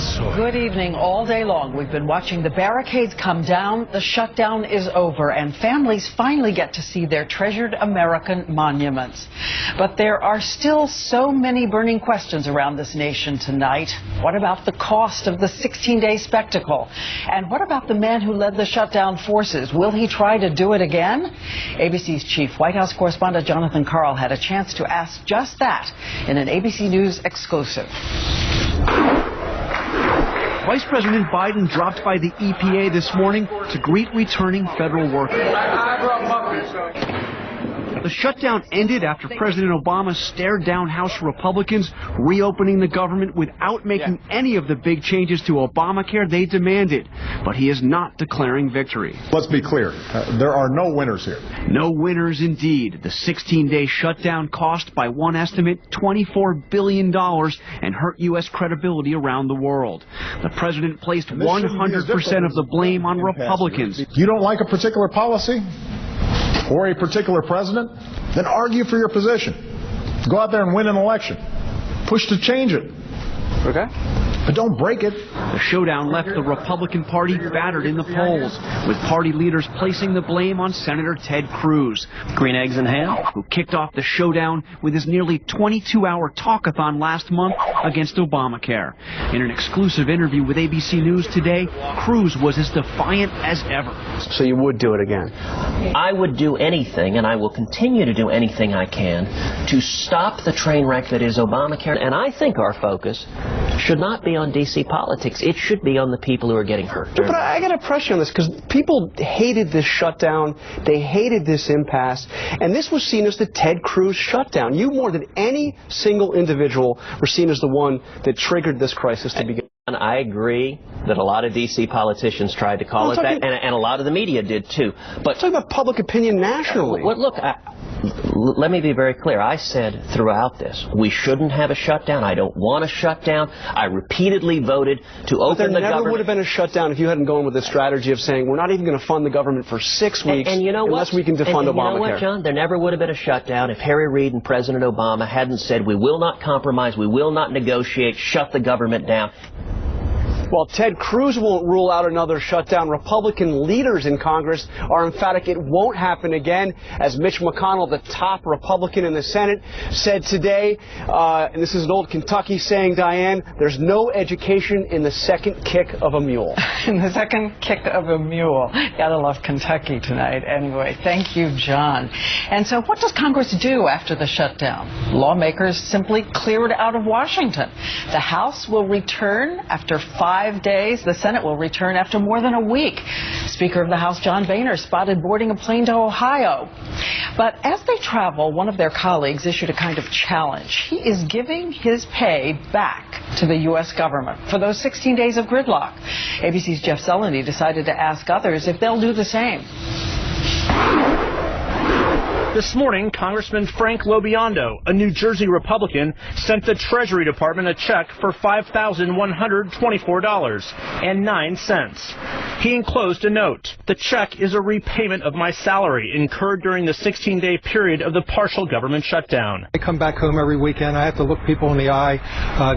Sawyer. Good evening. All day long, we've been watching the barricades come down. The shutdown is over, and families finally get to see their treasured American monuments. But there are still so many burning questions around this nation tonight. What about the cost of the 16-day spectacle? And what about the man who led the shutdown forces? Will he try to do it again? ABC's chief White House correspondent Jonathan Karl had a chance to ask just that in an ABC News exclusive. Vice President Biden dropped by the EPA this morning to greet returning federal workers. The shutdown ended after President Obama stared down House Republicans reopening the government without making any of the big changes to Obamacare they demanded. But he is not declaring victory. Let's be clear. There are no winners here. No winners indeed. The 16-day shutdown cost, by one estimate, $24 billion and hurt U.S. credibility around the world. The president placed 100% of the blame on Republicans. You don't like a particular policy or a particular president? Then argue for your position. Go out there and win an election. Push to change it. Okay. But don't break it. The showdown left the Republican Party battered in the polls, with party leaders placing the blame on Senator Ted Cruz, green eggs and ham, who kicked off the showdown with his nearly 22-hour talkathon last month against Obamacare. In an exclusive interview with ABC News today, Cruz was as defiant as ever. So you would do it again? I would do anything, and I will continue to do anything I can to stop the train wreck that is Obamacare. And I think our focus should not be on D.C. politics. It should be on the people who are getting hurt. But I got to press you on this, because people hated this shutdown. They hated this impasse. And this was seen as the Ted Cruz shutdown. You, more than any single individual, were seen as the one that triggered this crisis to begin. And I agree that a lot of D.C. politicians tried to call it that, and a lot of the media did too. But talk about public opinion nationally. Well, look, let me be very clear. I said throughout this, we shouldn't have a shutdown. I don't want a shutdown. I repeatedly voted to open the government. There never would have been a shutdown if you hadn't gone with the strategy of saying we're not even going to fund the government for 6 weeks and you know unless we can defund Obamacare. You know what, John? There never would have been a shutdown if Harry Reid and President Obama hadn't said we will not compromise, we will not negotiate, shut the government down. While Ted Cruz won't rule out another shutdown, Republican leaders in Congress are emphatic it won't happen again, as Mitch McConnell, the top Republican in the Senate, said today, and this is an old Kentucky saying, Diane, there's no education in the second kick of a mule. In the second kick of a mule. Gotta love Kentucky tonight. Anyway, thank you, John. And so what does Congress do after the shutdown? Lawmakers simply cleared out of Washington. The House will return after 5 days. The Senate will return after more than a week. Speaker of the House John Boehner spotted boarding a plane to Ohio. But as they travel, one of their colleagues issued a kind of challenge. He is giving his pay back to the U.S. government for those 16 days of gridlock. ABC's Jeff Zeleny decided to ask others if they'll do the same. This morning, Congressman LoBiondo, a New Jersey Republican, sent the Treasury Department a check for $5,124.09. He enclosed a note. The check is a repayment of my salary incurred during the 16-day period of the partial government shutdown. I come back home every weekend. I have to look people in the eye.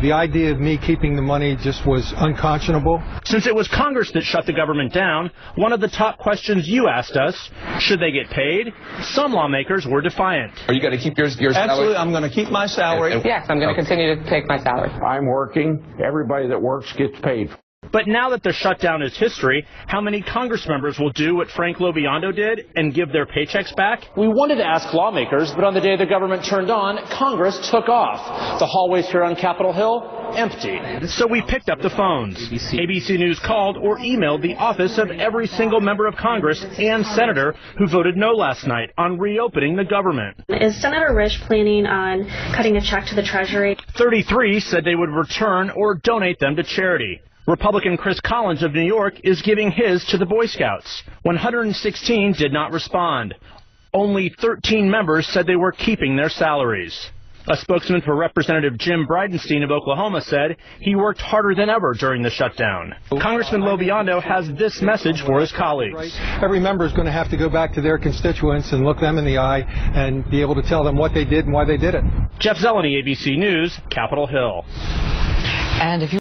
The idea of me keeping the money just was unconscionable. Since it was Congress that shut the government down, one of the top questions you asked us, should they get paid? Some lawmakers were defiant. Are you going to keep your salary? Absolutely, I'm going to keep my salary. Yes, I'm going to continue to take my salary. I'm working. Everybody that works gets paid. But now that the shutdown is history, how many Congress members will do what LoBiondo did and give their paychecks back? We wanted to ask lawmakers, but on the day the government turned on, Congress took off. The hallways here on Capitol Hill, empty. So we picked up the phones. ABC News called or emailed the office of every single member of Congress and senator who voted no last night on reopening the government. Is Senator Risch planning on cutting a check to the Treasury? 33 said they would return or donate them to charity. Republican Chris Collins of New York is giving his to the Boy Scouts. 116 did not respond. Only 13 members said they were keeping their salaries. A spokesman for Representative Jim Bridenstine of Oklahoma said he worked harder than ever during the shutdown. Congressman LoBiondo has this message for his colleagues. Every member is going to have to go back to their constituents and look them in the eye and be able to tell them what they did and why they did it. Jeff Zeleny, ABC News, Capitol Hill. And if you